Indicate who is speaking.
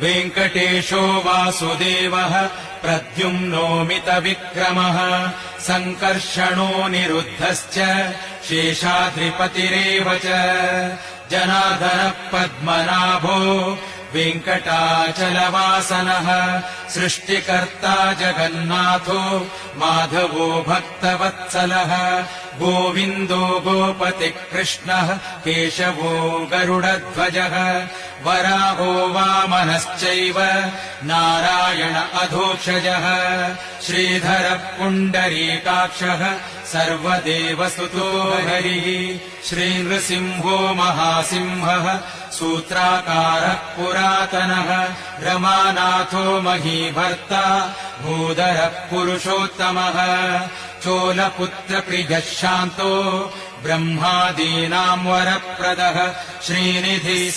Speaker 1: वेङ्कटेशो वासुदेवः प्रद्युम्नोमितविक्रमः सङ्कर्षणो निरुद्धश्च शेषाद्रिपतिरेव च जनार्दनः पद्मनाभो वेङ्कटाचलवासनः सृष्टिकर्ता जगन्नाथो माधवो भक्तवत्सलः गोविन्दो गोपतिः कृष्णः केशवो गरुडध्वजः वराहो वामनश्चैव नारायण अधोक्षजः श्रीधरः पुण्डरीकाक्षः सर्वदेवसुतो हरिः श्रीनृसिंहो महासिंहः सूत्राकारः पुरातनः रमानाथो महीभर्ता भूधरः पुरुषोत्तमः चोलपुत्रप्रियः शान्तो ब्रह्मादीनां वरप्रदः श्रीनिधिः